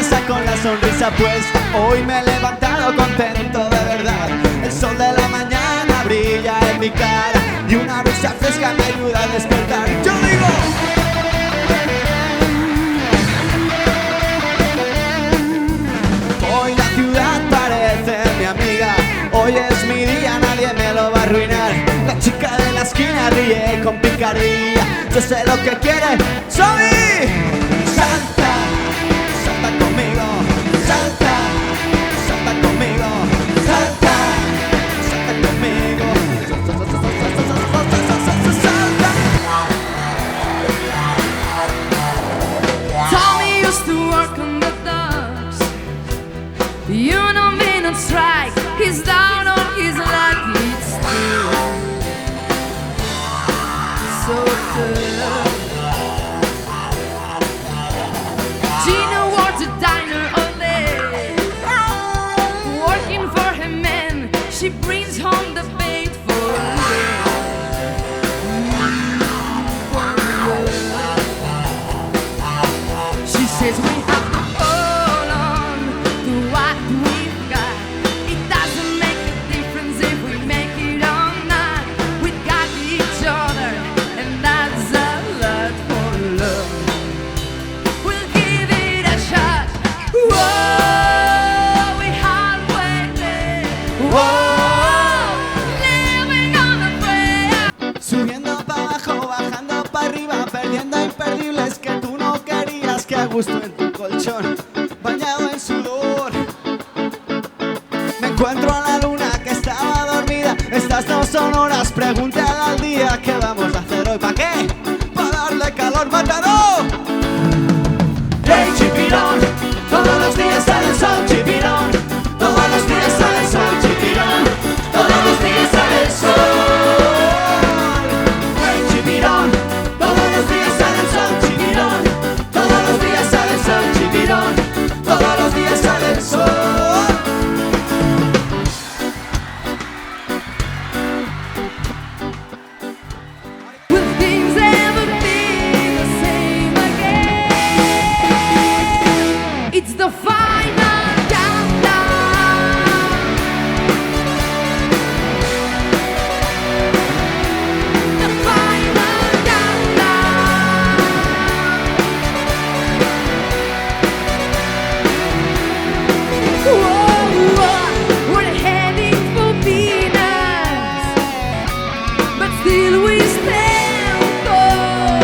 casa con la sonrisa puesta. Hoy me he levantado contento de verdad. El sol de la mañana brilla en mi cara y una brisa fresca me ayuda a despertar. Yo digo: hoy la ciudad parece mi amiga. Hoy es mi día, nadie me lo va a arruinar. La chica de la esquina ríe con picardía. Yo sé lo que quiere, soy salta, salta conmigo, salta, salta conmigo, salta, salta conmigo, salta. Tommy used to work on the docks. You know me not strike. He's down on his luck. It's still so tough. Gina worked a diner all day, working for her man. She brings home the bait for him. She says we have to hold on to what we've got. It doesn't make a difference if we make it or not. We got each other, and that's a lot for love. We'll give it a shot. Whoa, we halfway there. Whoa, living on a prayer. Subiendo para abajo, bajando para arriba, perdiendo imperdibles que tú no querías. Que a gusto en tu colchón, bañado en sudor. Me encuentro a la luna que estaba dormida. Estas no son horas, pregúntale al día. ¿Qué vamos a hacer hoy? ¿Para qué? Para darle calor, matador. Hey, chipirón, todos los días sale el sol, chipirón. Todos los días sale el sol, chipirón. Todos los días sale el sol. Hey, chipirón, todos los días sale el sol, chipirón. Todos los días sale el sol, chipirón. Todos los días sale el sol. Will things ever be the same again? It's the final countdown. The final countdown. Whoa, whoa, we're heading for Venus, but still we stand tall.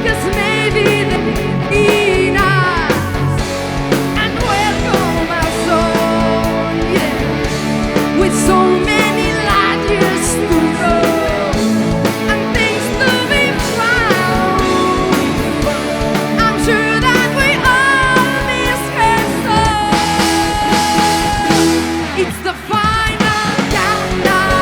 'Cause maybe they're in us and welcome us all, yeah. With so many light years to go and things to be found, I'm sure that we all miss her so. It's the final countdown.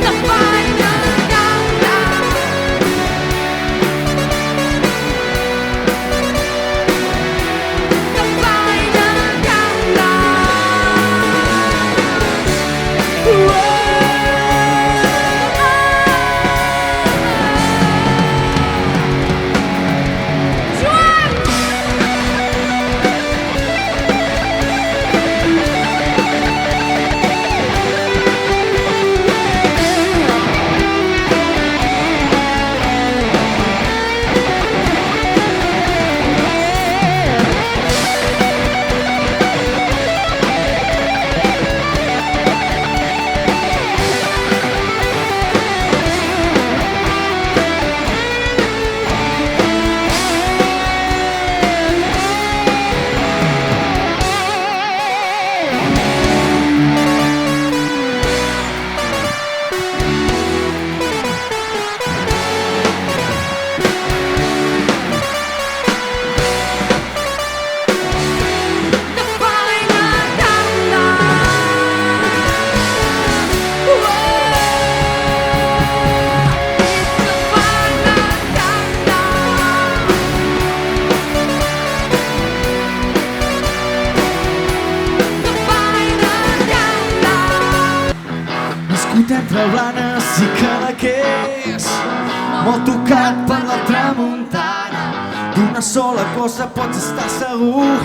The final countdown. The final countdown. Whoa. Discute entre urbanes i Cadaqués. molt tocat per la tramuntana. D'una sola cosa pots estar segur,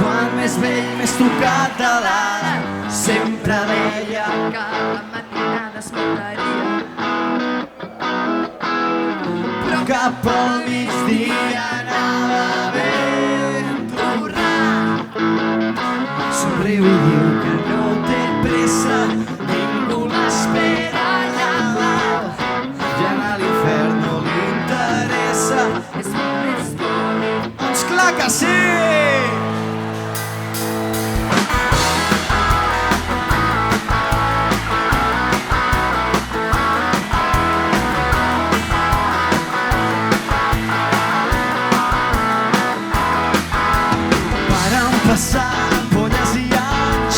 quan més vell, més tocat de l'ara. Sempre deia que la matinada es mataria, però cap al migdia anava ben tornat. Somriu i diu que no té pressa, ningú l'espera allà dalt. Ja a l'infern no li interessa. és molt més bonic. Doncs clar que sí! Passar ampolles i anys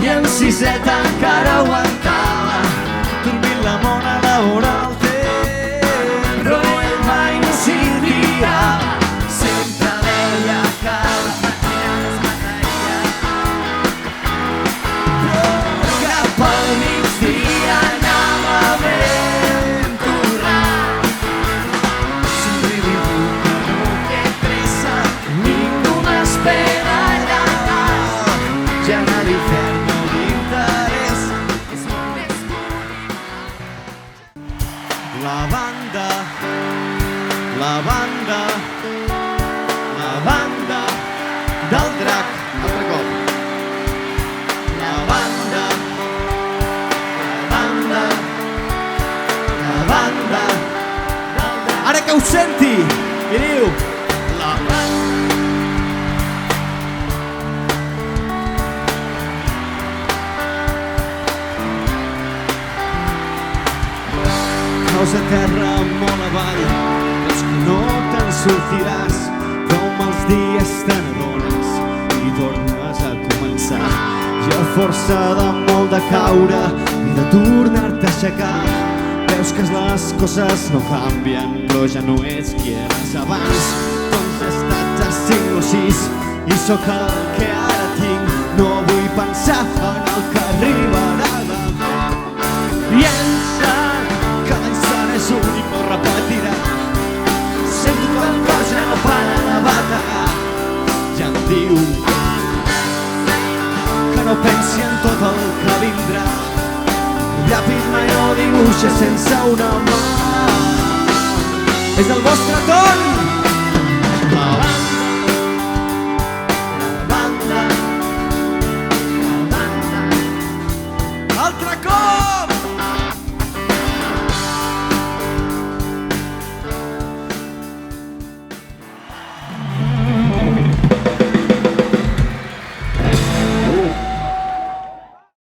i en siset encara aguantava, dormint la mona a l'hora del temps, però ell mai no s'hi triava. Sempre deia que la matinada es mataria, però cap al migdia anava ben tornat. Somriu i diu que no té pressa, ningú m'espera. Ja a l'infern no li interessa. És molt més bonic. La banda, la banda, la banda del drac. Altre cop. La banda, la banda, la banda del drac. Ara que ho senti i diu la banda. Caus a terra molt avall, veus que no te'n sortiràs, però amb els dies te n'adones i tornes a començar. I a força de molt de caure i de tornar-te a aixecar, veus que les coses no canvien, però ja no ets qui eres abans. Doncs he estat a 5 o 6 i sóc el que ara tinc. No vull pensar en el que arribarà demà. Llença és únic, no repetirà. Sento que el cor ja no para de bategar. Ja em diu que no pensi en tot el que vindrà. Un llapis mai no dibuixa sense una mà. És el vostre torn.